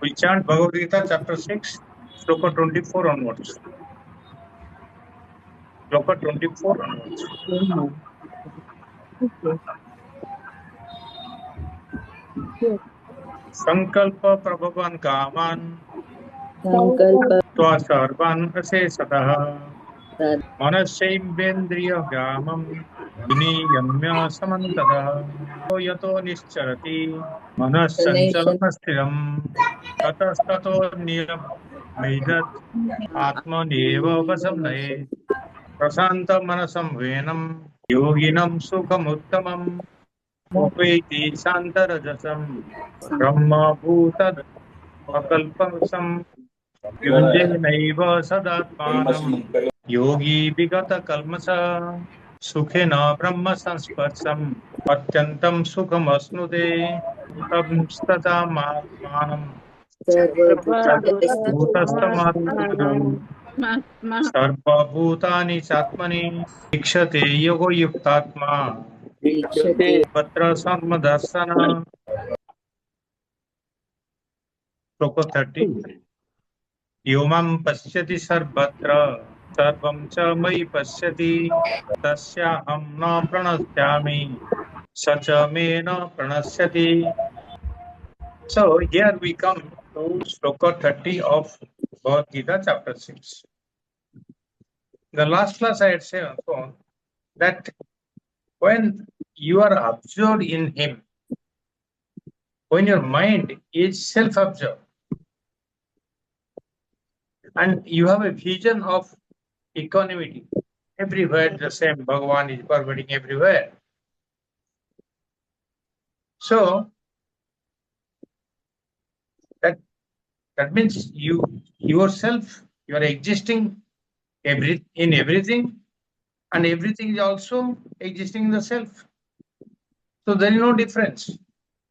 We chant Bhagavad Gita chapter 6, sloka 24 onwards. Sloka 24 onwards. Sankalpa prabhavan kaman tva sarvan asesataha manasyaindriya gamam viniyamya samantada yato nischarati manassanchalanasthiram tatastato niyamaidat atmaneva vasamnaye prasanta manasam venam yoginam sukhamuttamam upeti santarajasam brahma bhutad akalpasam युञ्जनैव सदात्मानं योगी विगत कल्मषः सुखेन ब्रह्म संस्पर्शम् अत्यन्तं सुखमश्नुते ततमात्मानं भूतस्थमात्मानं सर्वभूतानि चात्मनि ईक्षते योगो युक्तात्मा तत्र सर्वदर्शन श्लोक 30 योमं पश्यति सर्वत्र सर्वं च मयि पश्यति तस्याहं न प्रणश्यामि स च मे न प्रणश्यति. So here we come to sloka 30 of Bhagavad Gita chapter 6. The last class I had said also that when you are absorbed in him, when your mind is self-absorbed and you have a vision of equanimity, everywhere the same Bhagavan is pervading everywhere. So that means you yourself, you are existing in everything, and everything is also existing in the self. So there is no difference.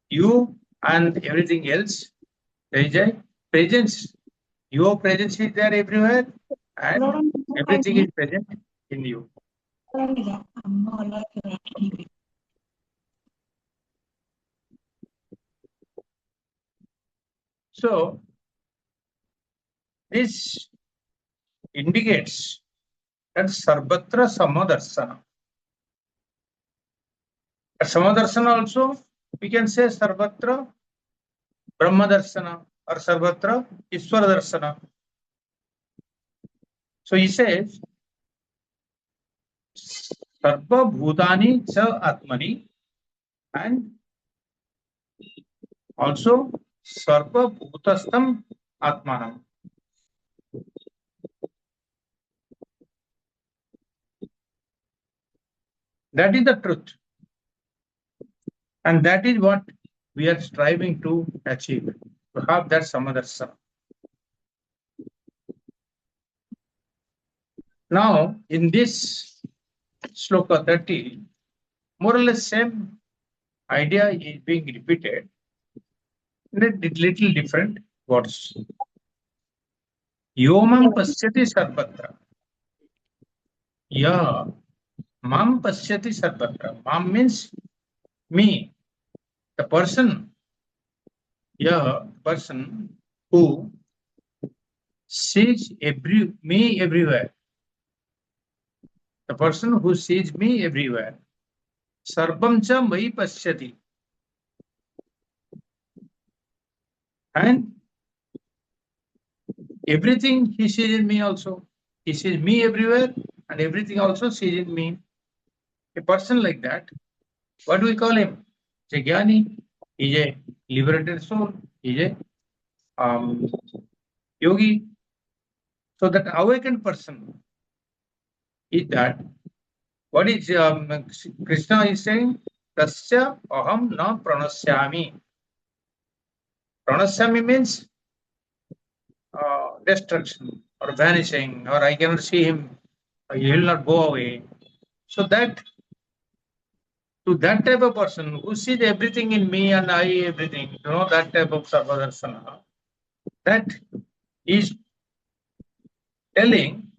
You and everything else, there is a presence. Your presence is there everywhere, and everything is present in you. So this indicates that Sarvatra Samadarsana. Samadarsana also we can say Sarvatra Brahma Darsana or Sarvatra Ishwara Darsana. So he says Sarva Bhutani Cha Atmani and also Sarva Bhutastam Atmanam. That is the truth. And that is what we are striving to achieve, to have that Samadarsana. Now, in this sloka 30, more or less same idea is being repeated in a little different words. Yomam pasyati sarvatra. Ya, mam pasyati sarvatra. Mam means me, the person. Ya, person who sees me everywhere. The person who sees me everywhere. Sarvam cha mai pasyati. And everything he sees in me also. He sees me everywhere and everything also sees in me. A person like that, what do we call him? He's a jnani, he's a liberated soul, he's a yogi. So that awakened person is that. What is Krishna is saying? Tasya aham na pranasyami. Pranasyami means destruction or vanishing, or I cannot see him, he will not go away. So that to that type of person who sees everything in me and I everything, that type of sarvadarsana, that is telling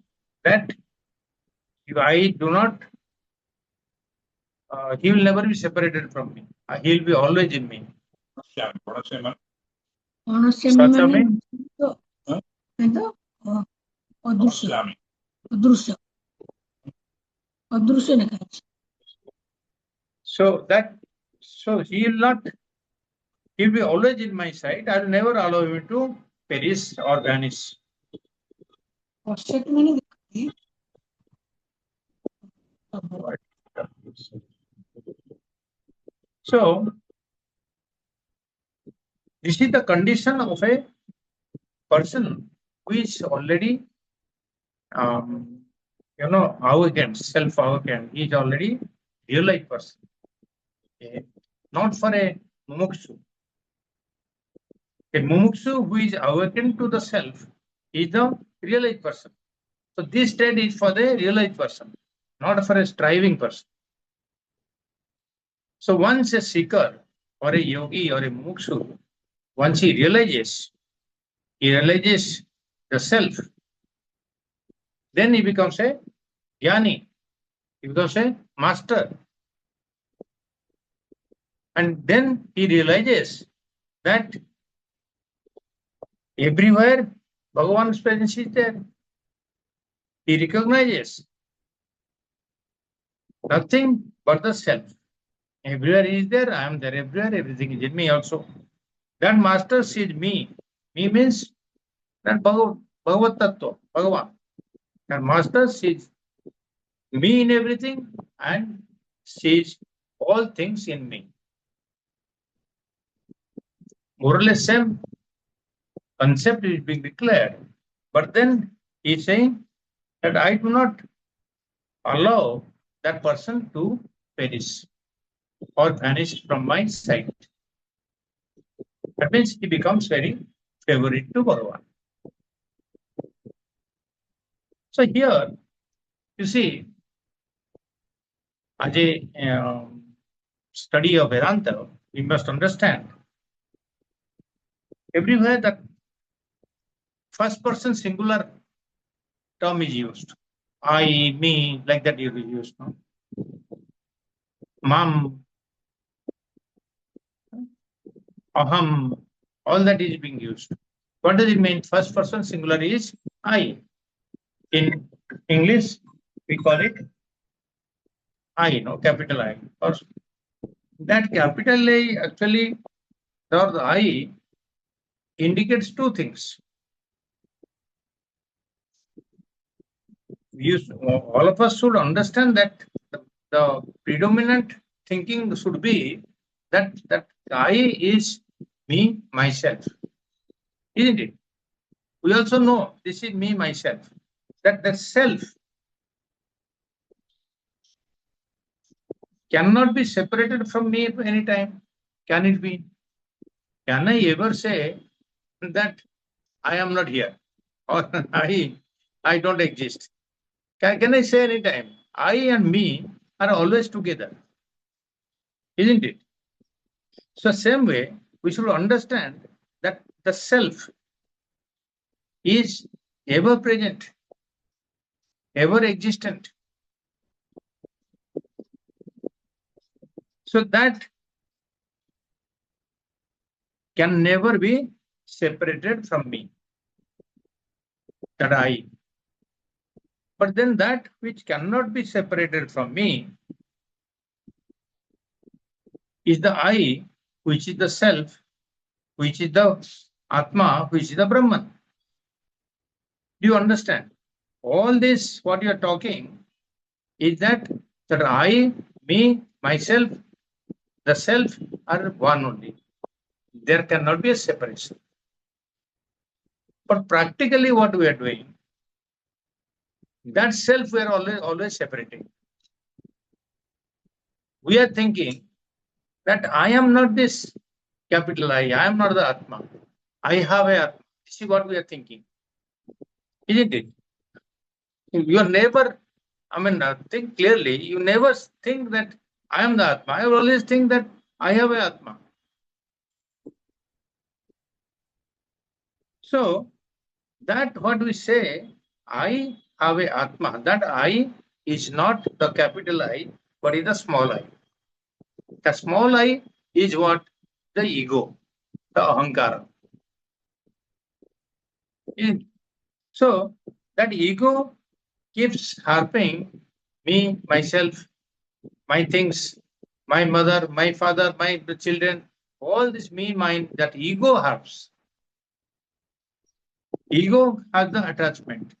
that if I do not, he will never be separated from me. He will be always in me. Satya means so he will not, he will be always in my sight. I will never allow him to perish or vanish. So this is the condition of a person who is already arrogant, self-arrogant. He is already realized person. Okay? Not for a mumukshu. A mumukshu who is awakened to the self is the realized person. So this state is for the realized person, not for a striving person. So once a seeker or a yogi or a mumukshu, once he realizes the self, then he becomes a jnani, he becomes a master. And then he realizes that everywhere Bhagavan's presence is there. He recognizes nothing but the self. Everywhere he is there, I am there everywhere, everything is in me also. That master sees me. Me means that Bhagavad Tattva, Bhagavan. That master sees me in everything and sees all things in me. More or less same concept is being declared. But then he is saying that I do not allow that person to perish or vanish from my sight. That means he becomes very favorite to Bhagavan. So here, you see, as a study of Vedanta, we must understand everywhere that first person singular term is used. I, me, like that is used. No? Mam, aham, all that is being used. What does it mean? First person singular is I. In English, we call it I, no, capital I. Or that capital A actually, or the I, indicates two things. All of us should understand that the predominant thinking should be that I is me, myself. Isn't it? We also know this is me, myself. That the self cannot be separated from me at any time. Can it be? Can I ever say that I am not here or I don't exist? Can I say any time? I and me are always together. Isn't it? So same way, we should understand that the self is ever present, ever existent. So that can never be separated from me, that I. But then that which cannot be separated from me is the I, which is the self, which is the Atma, which is the Brahman. Do you understand? All this, what you are talking, is that I, me, myself, the self are one only. There cannot be a separation. But practically what we are doing, that self we are always separating. We are thinking that I am not this capital I am not the Atma. I have a Atma. This is what we are thinking. Isn't it? You are never, think clearly, you never think that I am the Atma. I always think that I have a Atma. So, that what we say, I have a Atma, that I is not the capital I, but is the small I. The small I is what? The ego, the ahankara. So that ego keeps harping me, myself, my things, my mother, my father, my children, all this me, mine, that ego harps. Ego has the attachment.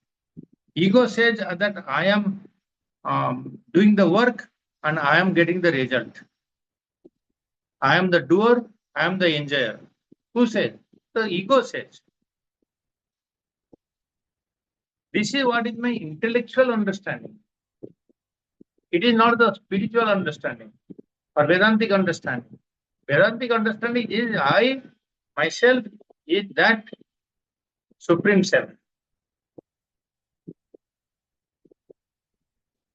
Ego says that I am doing the work and I am getting the result. I am the doer, I am the enjoyer. Who says? The ego says. This is what is my intellectual understanding. It is not the spiritual understanding or Vedantic understanding. Vedantic understanding is I, myself, is that supreme self.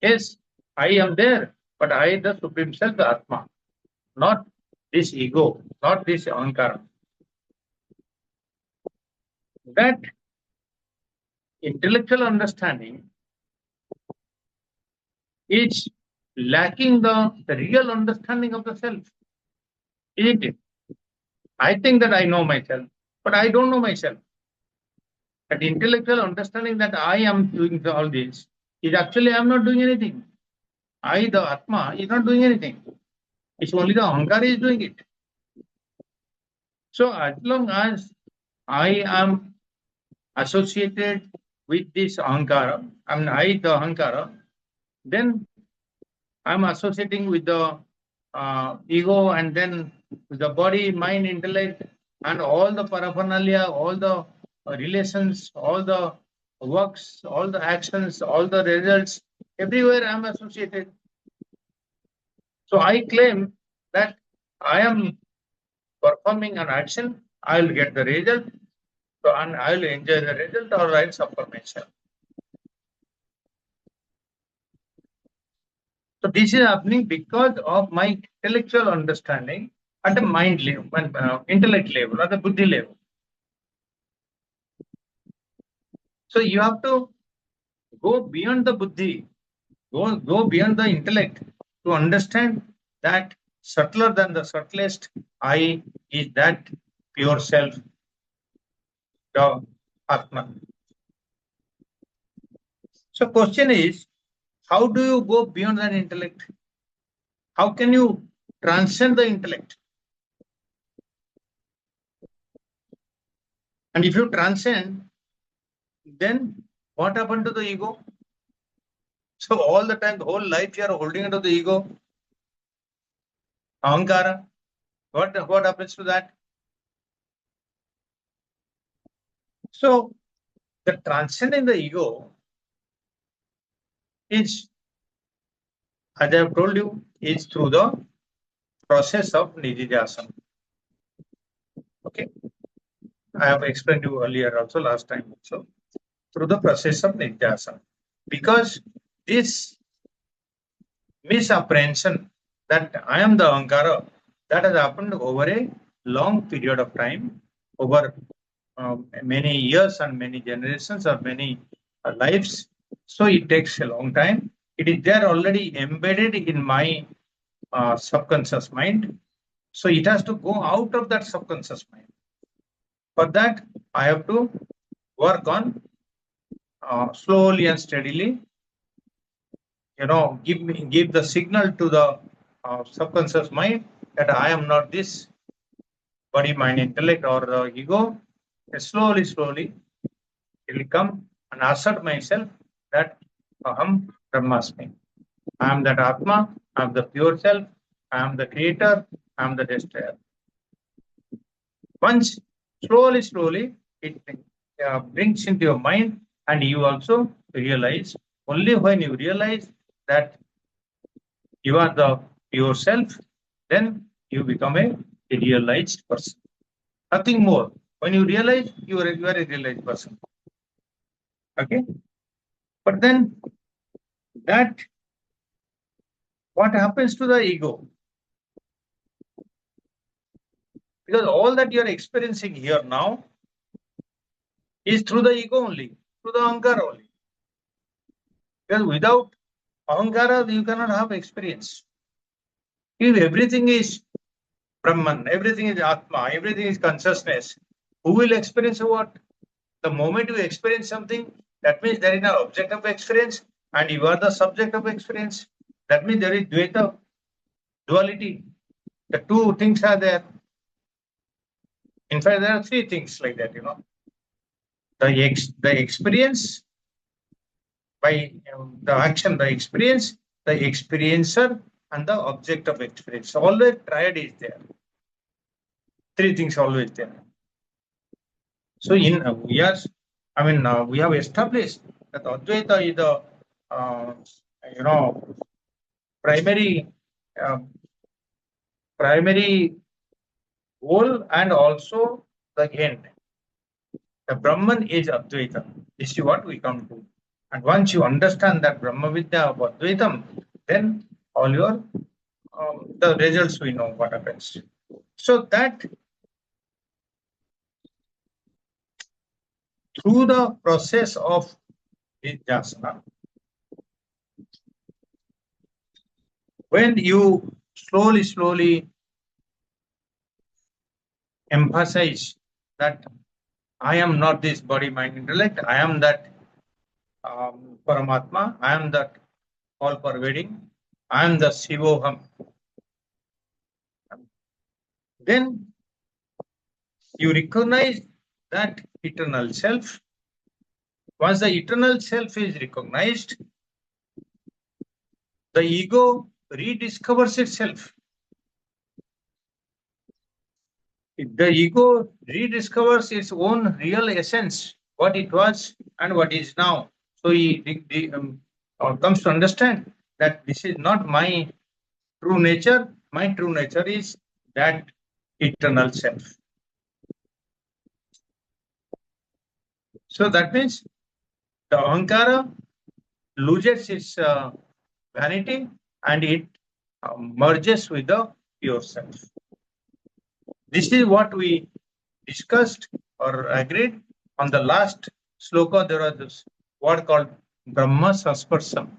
Yes, I am there, but I, the supreme self, the Atma, not this ego, not this ahankara. That intellectual understanding is lacking the real understanding of the self, isn't it? I think that I know myself, but I don't know myself. That intellectual understanding that I am doing all this is actually I am not doing anything. I, the Atma, is not doing anything. It's only the Ahankara is doing it. So as long as I am associated with this Ahankara, I mean I, the Ahankara, then I'm associating with the ego and then with the body, mind, intellect, and all the paraphernalia, all the relations, all the works, all the actions, all the results, everywhere I'm associated. So I claim that I am performing an action, I will get the result, so and I will enjoy the result or I will suffer myself. So this is happening because of my intellectual understanding at the mind level, intellect level, at the buddhi level. So you have to go beyond the buddhi, go beyond the intellect to understand that subtler than the subtlest I is that pure self, the Atma. So question is, how do you go beyond that intellect? How can you transcend the intellect? And if you transcend, then what happened to the ego? So all the time, the whole life you are holding onto the ego, ahankara. What happens to that? So the transcending the ego is, as I have told you, is through the process of nididhyasana. Okay, I have explained to you earlier also, last time also, through the process of nididhyasana. Because this misapprehension that I am the ahankara, that has happened over a long period of time, over many years and many generations or many lives. So it takes a long time. It is there already embedded in my subconscious mind. So it has to go out of that subconscious mind. For that, I have to work on slowly and steadily. Give the signal to the subconscious mind that I am not this body, mind, intellect, or the ego. And slowly, it will come and assert myself that Aham Brahmasmi. I am that Atma, I am the pure self, I am the creator, I am the destroyer. Once slowly, it brings into your mind, and you also realize, only when you realize that you are the pure self, then you become a realized person. Nothing more. When you realize, you are a realized person. Okay? But then that, what happens to the ego? Because all that you are experiencing here now is through the ego only, through the ahankara only. Because without ahankara, you cannot have experience. If everything is Brahman, everything is Atma, everything is consciousness, who will experience what? The moment you experience something, that means there is an object of experience and you are the subject of experience. That means there is dvaita, duality. The two things are there. In fact, there are three things like that, The experience by the action, the experience, the experiencer, and the object of experience. Always triad is there. Three things always there. So in we have established that Advaita is the uh, you know primary uh, primary goal and also the end. The Brahman is Advaita. This is what we come to. And once you understand that Brahma Vidya of Advaitam, then all your the results we know what happens. So that through the process of Vijnasana, when you slowly emphasize that I am not this body, mind, intellect, I am that Paramatma, I am that all pervading, I am the Sivoham. Then you recognize that eternal self. Once the eternal self is recognized, the ego rediscovers itself. The ego rediscovers its own real essence, what it was and what is now. So he comes to understand that this is not my true nature. My true nature is that eternal self. So that means the ahankara loses its vanity and it merges with the pure self. This is what we discussed or agreed on the last sloka. There was this word called Brahma Sasparsam.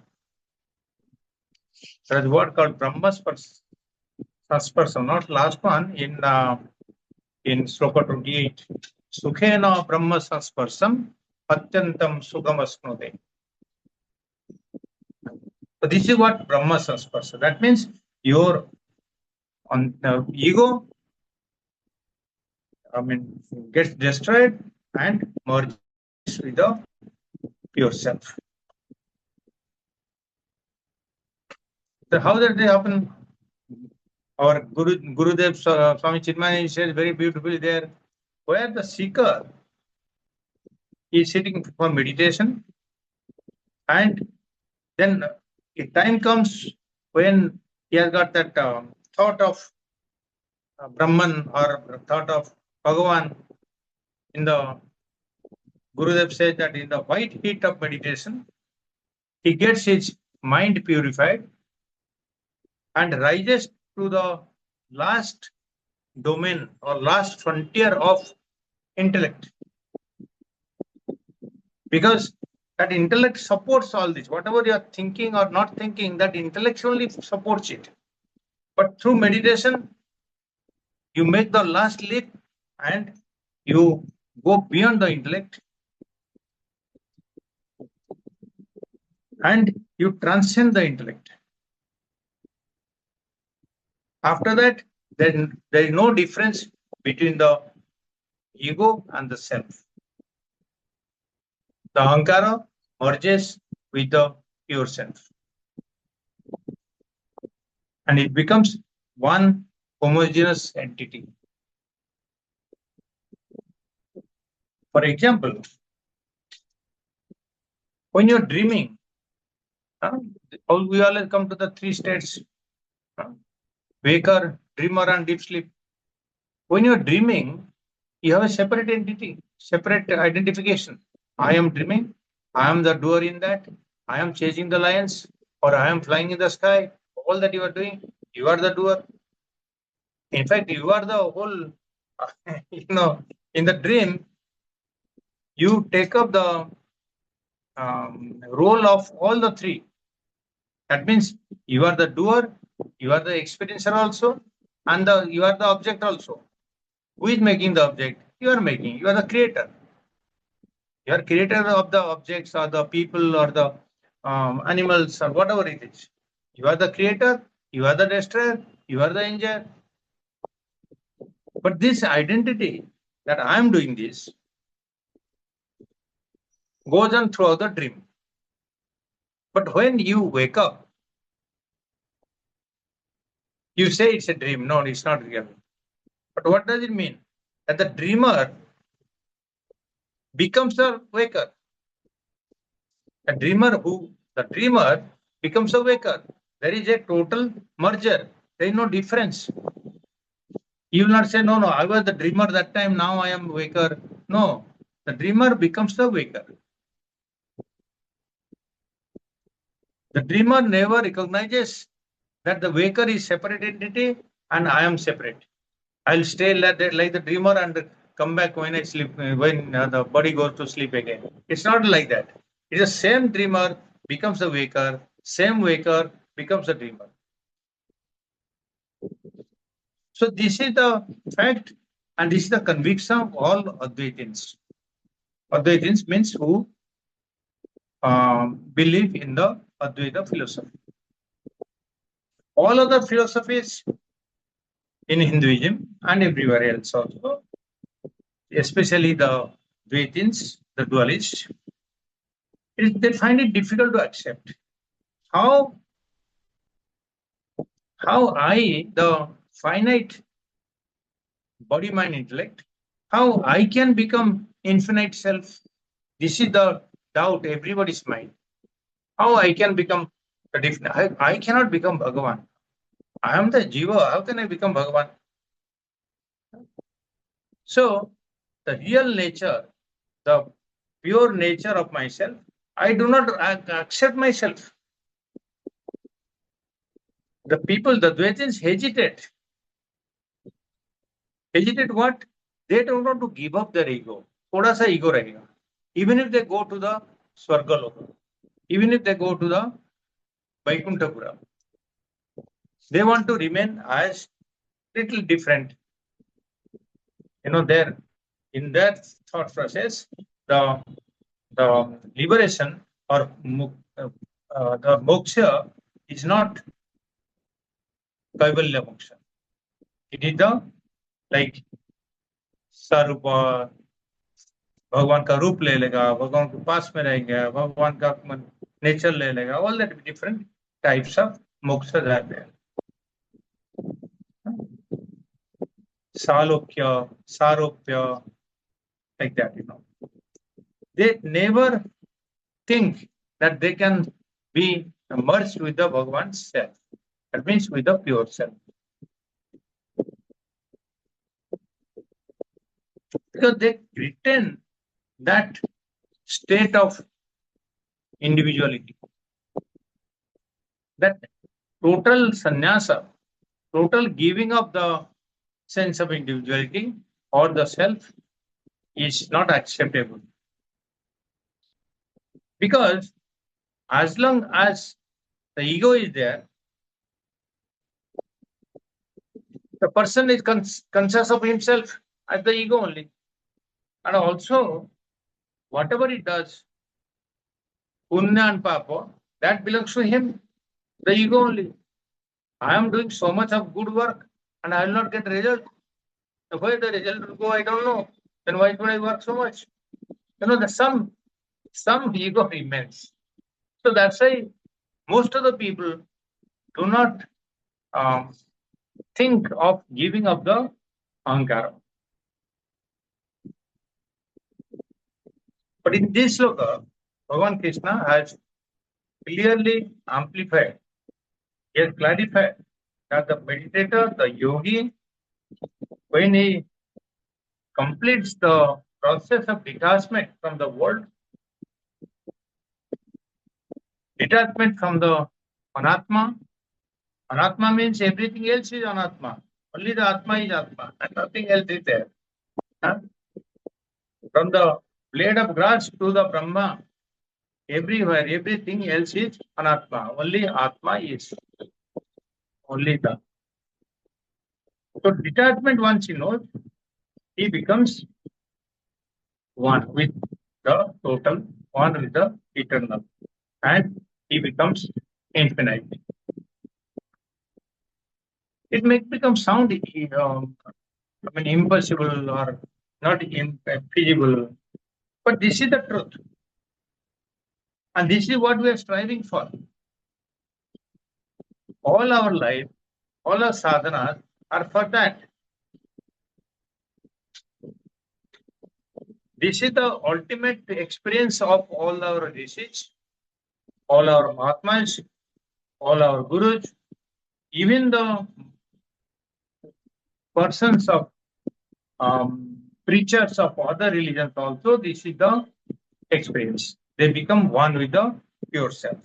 There is a word called Brahma Sasparsam, not last one in sloka 28. Sukhena Brahma Sasparsam Atyantam Sughamasnude. So this is what Brahma Sasparsam. That means your ego gets destroyed and merges with the pure self. So how does it happen? Our Gurudev Swami Chinmaya says very beautifully there, where the seeker is sitting for meditation, and then a time comes when he has got that thought of Brahman or thought of Bhagavan. In the Gurudev says that in the white heat of meditation, he gets his mind purified and rises to the last domain or last frontier of intellect. Because that intellect supports all this. Whatever you are thinking or not thinking, that intellectually supports it. But through meditation, you make the last leap and you go beyond the intellect and you transcend the intellect. After that, then there is no difference between the ego and the self. The ahankara merges with the pure self. And it becomes one homogeneous entity. For example, when you're dreaming, we always come to the three states, waker, dreamer, and deep sleep. When you're dreaming, you have a separate entity, separate identification. I am dreaming, I am the doer in that, I am chasing the lions, or I am flying in the sky. All that you are doing, you are the doer. In fact, you are the whole, in the dream, you take up the role of all the three. That means you are the doer, you are the experiencer also, and you are the object also. Who is making the object? You are making. You are the creator. You are creator of the objects or the people or the animals or whatever it is. You are the creator, you are the destroyer, you are the enjoyer. But this identity that I am doing this goes on throughout the dream. But when you wake up, you say it's a dream. No, it's not real. But what does it mean? That the dreamer becomes the waker. The dreamer becomes a waker. There is a total merger. There is no difference. You will not say, no, I was the dreamer that time, now I am waker. No, the dreamer becomes the waker. The dreamer never recognizes that the waker is separate entity and I am separate. I'll stay like the dreamer and come back when I sleep, when the body goes to sleep again. It's not like that. It's the same dreamer becomes the waker, same waker becomes the dreamer. So this is the fact and this is the conviction of all Advaitins. Advaitins means who believe in the Advaita philosophy. All other philosophies in Hinduism and everywhere else also, especially the Dvaitins, the dualists, they find it difficult to accept. How I, the finite body, mind, intellect, how I can become infinite self? This is the doubt everybody's mind. How I can become a different? I cannot become Bhagavan. I am the Jiva. How can I become Bhagavan? So the real nature, the pure nature of myself, I do not accept myself. The people, the Dvaitins hesitate. Hesitate what? They don't want to give up their ego. Thoda sa ego rahega. Even if they go to the Swargaloka, even if they go to the Vaikuntapura, they want to remain as little different. There in that thought process, the liberation or the moksha is not Kaivalya moksha. It is the like Sarupa, भगवान का रूप ले लेगा, भगवान के पास में रहेगा, भगवान का नेचर ले लेगा. All that different types of moksha are there. Salokya, Saropya, like that, They never think that they can be merged with the Bhagavan's self. That means with the pure self. Because they retain that state of individuality. That total sannyasa, total giving of the sense of individuality or the self is not acceptable. Because as long as the ego is there, the person is conscious of himself as the ego only. And also, whatever he does, punya and papa, that belongs to him, the ego only. I am doing so much of good work and I will not get result. Where the result will go, I don't know. Then why should I work so much? The some ego remains. So that's why most of the people do not think of giving up the ahankara. But in this sloka, Bhagavan Krishna has clearly amplified, he has clarified that the meditator, the yogi, when he completes the process of detachment from the world, detachment from the anatma. Anatma means everything else is anatma. Only the atma is atma and nothing else is there. From the blade of grass to the Brahma, everywhere, everything else is anatma. Only atma is. Only the. So detachment once he knows, he becomes one with the total, one with the eternal, and he becomes infinite. It may become sound, impossible or not feasible, but this is the truth, and this is what we are striving for. All our life, all our sadhanas are for that. This is the ultimate experience of all our rishis, all our Mahatmas, all our Gurus, even the persons of preachers of other religions also, this is the experience. They become one with the pure self.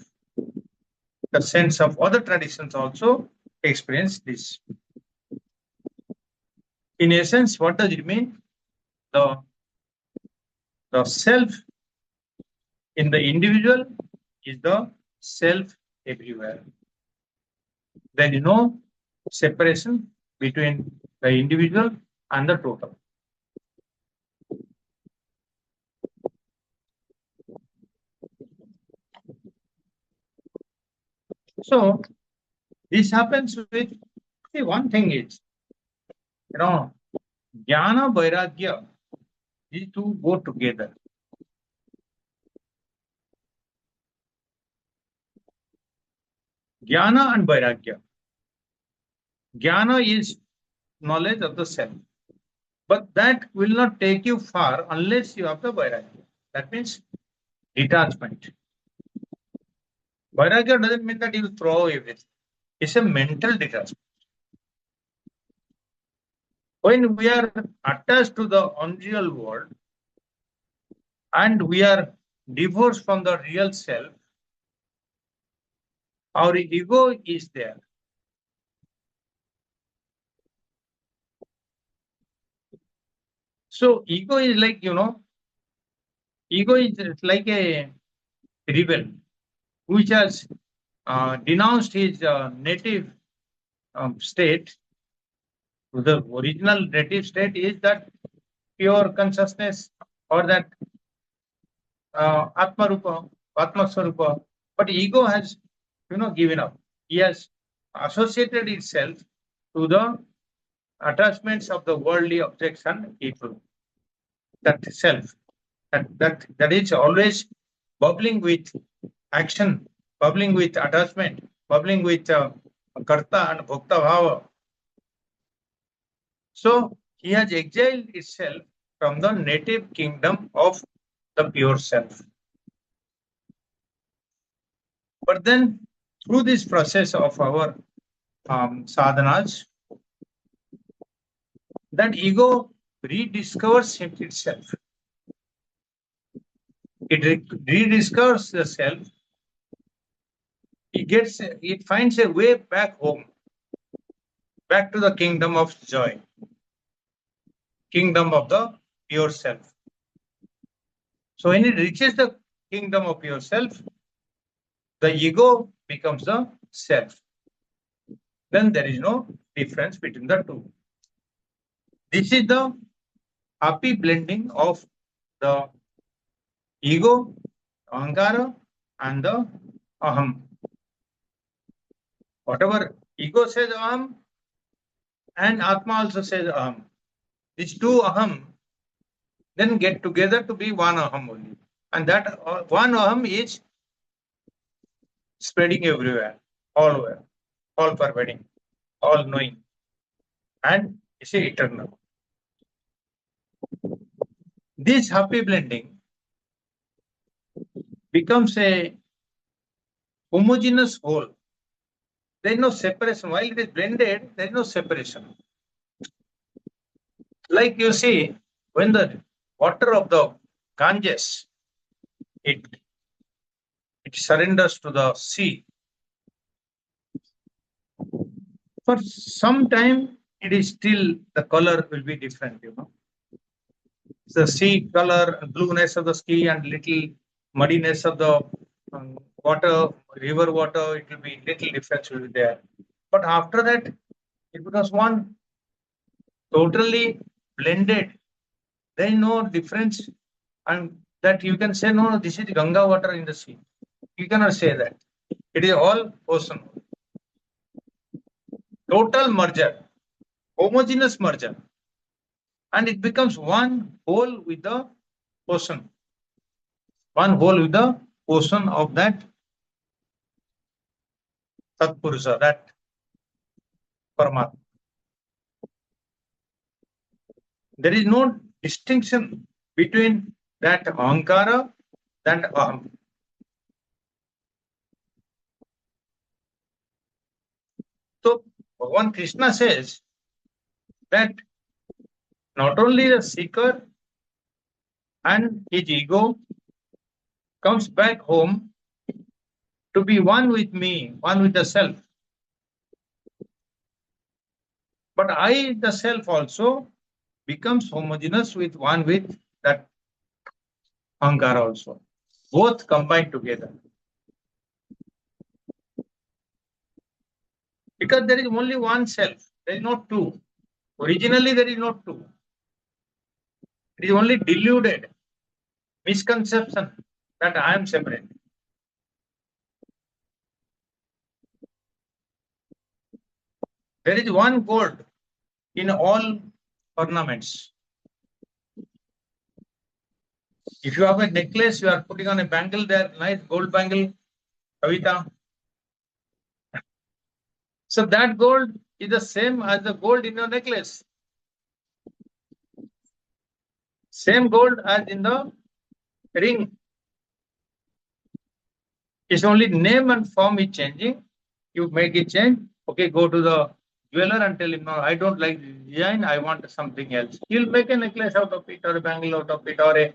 The sense of other traditions also experience this. In essence, what does it mean? The self in the individual is the self everywhere. There is no separation between the individual and the total. So this happens with, see, one thing is, jnana vairagya, these two go together. Jnana and vairagya. Jnana is knowledge of the self, but that will not take you far unless you have the vairagya. That means detachment. Vairagya doesn't mean that you throw everything. It's a mental detachment. When we are attached to the unreal world and we are divorced from the real self, our ego is there. So ego is like, ego is like a rebel which has denounced his native state. The original native state is that pure consciousness or that Atma Rupa, Atma Swarupa. But ego has, given up. He has associated itself to the attachments of the worldly objects and people. That self, that is always bubbling with action, bubbling with attachment, bubbling with karta and bhokta bhava. So he has exiled itself from the native kingdom of the pure self. But then through this process of our sadhanas, that ego rediscovers itself. It rediscovers the self. It finds a way back home, back to the kingdom of joy, kingdom of the pure self. So when it reaches the kingdom of pure self, the ego becomes the self. Then there is no difference between the two. This is the happy blending of the ego, ahankara, and the aham. Whatever ego says aham, and Atma also says aham. These two aham then get together to be one aham only. And that one aham is spreading everywhere, all over, all pervading, all knowing, and is eternal. This happy blending becomes a homogeneous whole. There is no separation. While it is blended, there is no separation. Like you see, when the water of the Ganges, it surrenders to the sea. For some time, it is still, the color will be different, The sea color, blueness of the sea and little muddiness of the water, river water, it will be little difference will be there. But after that, it becomes one, totally blended. There is no difference, and that you can say, no, this is Ganga water in the sea. You cannot say that. It is all ocean. Total merger, homogeneous merger. And it becomes one whole with the ocean. One whole with the ocean of that Satpurusha, that Paramatma. There is no distinction between that Ahankara and Aham. So Bhagavan Krishna says that not only the seeker and his ego comes back home to be one with me, one with the self, but I, the self, also becomes homogeneous with one with that Ahankara also. Both combined together. Because there is only one self, there is not two. Originally, there is not two. It is only deluded misconception that I am separate. There is one gold in all ornaments. If you have a necklace, you are putting on a bangle there, nice gold bangle, Kavita. So that gold is the same as the gold in your necklace. Same gold as in the ring. It's only name and form is changing. You make it change. Okay, go to the jeweler and tell him, no, I don't like the design, I want something else. He'll make a necklace out of it, or a bangle out of it, or a,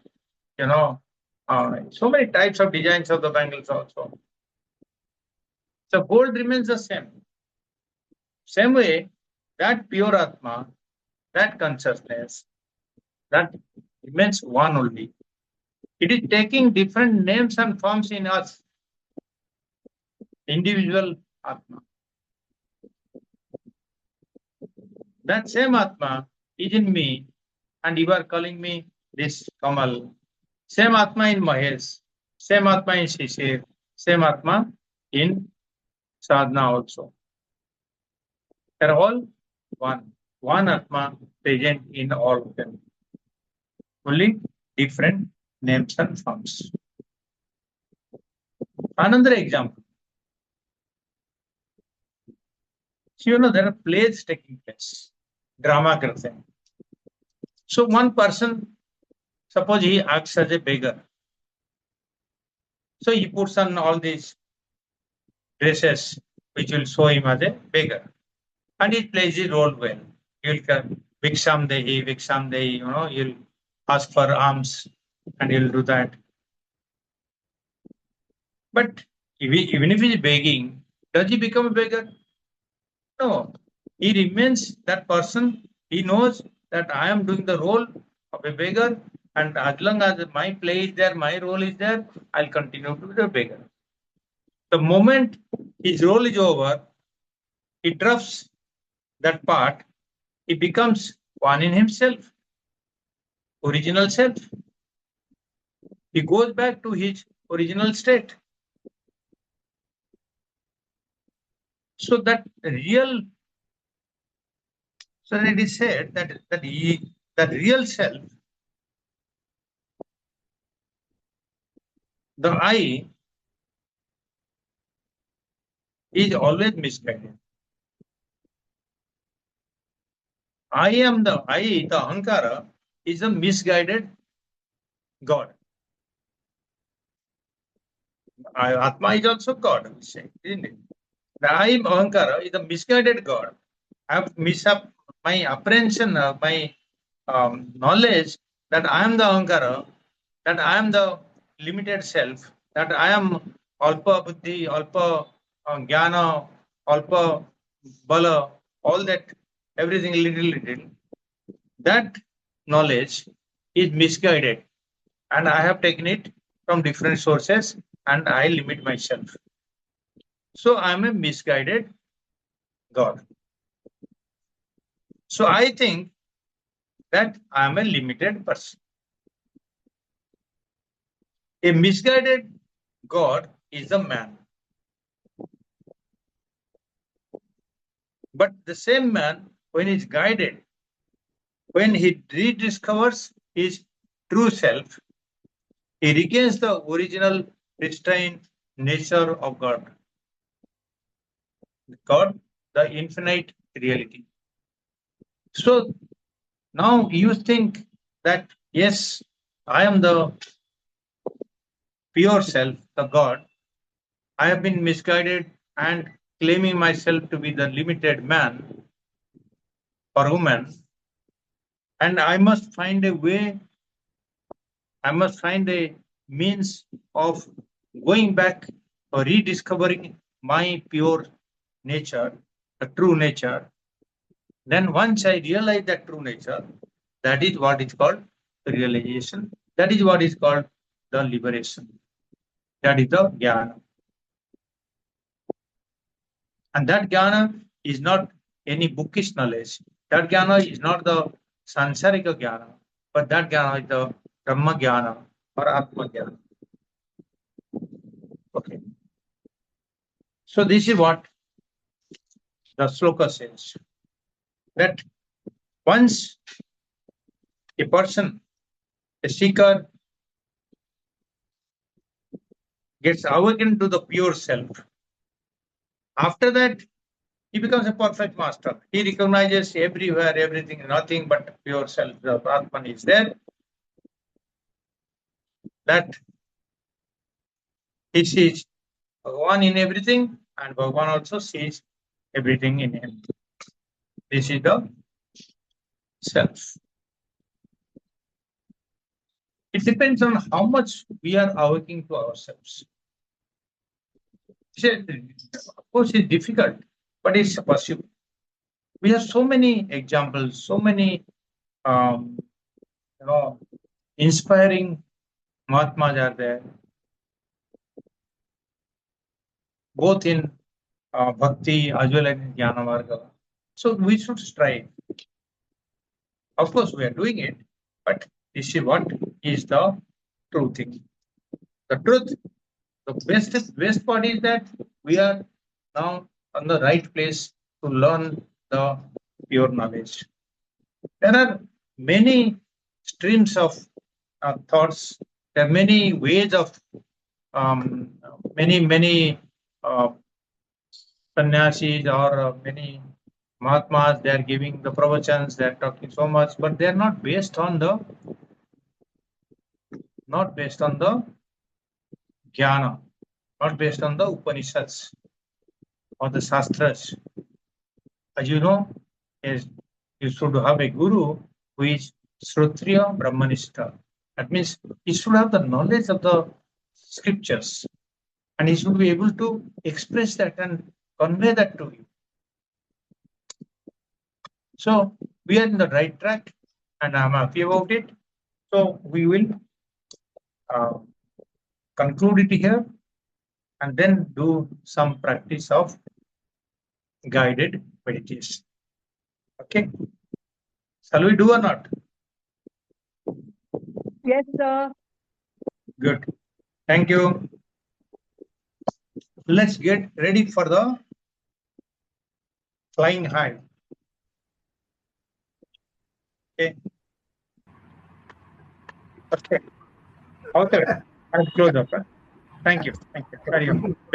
so many types of designs of the bangles also. So gold remains the same. Same way, that pure Atma, that consciousness, that remains one only. It is taking different names and forms in us, individual Atma. That same Atma is in me, and you are calling me this Kamal. Same Atma in Mahesh, same Atma in Shishir, same Atma in Sadhana also. They are all one Atma present in all of them. Only different names and forms. Another example. So, there are plays taking place, drama करते हैं. So one person, suppose he acts as a beggar. So he puts on all these dresses which will show him as a beggar. And he plays his role well. He'll come, Viksham Dehi, he'll ask for alms and he'll do that. But even if he's begging, does he become a beggar? No. He remains that person. He knows that I am doing the role of a beggar, and as long as my play is there, my role is there, I'll continue to be the beggar. The moment his role is over, he drops that part, he becomes one in himself, original self. He goes back to his original state. So that real, so it is said that real self, the I, is always misguided. The Ahankara, is a misguided God. Atma is also God, we say, isn't it? The I am Ahankara is a misguided God. I have missed up my apprehension, my knowledge that I am the Ahankara, that I am the limited self, that I am Alpa Buddhi, Alpa Jnana, Alpa Bala, all that, everything little. That knowledge is misguided, and I have taken it from different sources and I limit myself. So I am a misguided God. So I think that I am a limited person. A misguided God is a man. But the same man, when he's guided, when he rediscovers his true self, he regains the original pristine nature of God. God, the infinite reality. So now you think that, yes, I am the pure self, the God. I have been misguided and claiming myself to be the limited man or woman, and I must find a way, I must find a means of going back or rediscovering my pure nature, the true nature. Then once I realize that true nature, that is what is called realization. That is what is called the liberation. That is the jnana. And that jnana is not any bookish knowledge. That jnana is not the sansarika jnana, but that jnana is the Brahma jnana or Atma jnana. Okay. So this is what the sloka says. That once a person, a seeker, gets awakened to the pure self, after that he becomes a perfect master. He recognizes everywhere, everything, nothing but pure self. The Atman is there. That he sees Bhagavan in everything, and Bhagavan also sees everything in him. This is the self. It depends on how much we are awakening to ourselves. Of course, it's difficult, but it's possible. We have so many examples, so many um, you know, inspiring Mahatmas are there, both in bhakti as well as in jnana marga. So we should strive. Of course, we are doing it, but this is what is the true thing. The truth, the best part is that we are now on the right place to learn the pure knowledge. There are many streams of thoughts. There are many ways of many uh, sannyasis or many mahatmas. They are giving the pravachans. They are talking so much, but they are not based on the jnana, not based on the Upanishads or the Shastras. As you know, is you should have a guru who is Shrotriya Brahmanista. That means he should have the knowledge of the scriptures and he should be able to express that and convey that to you. So we are in the right track and I'm happy about it. So we will uh, conclude it here and then do some practice of guided meditation. Okay. Shall we do or not? Yes, sir. Good. Thank you. Let's get ready for the flying high. Okay. Okay. Okay. I'll close up. Thank you. Thank you. Carry on.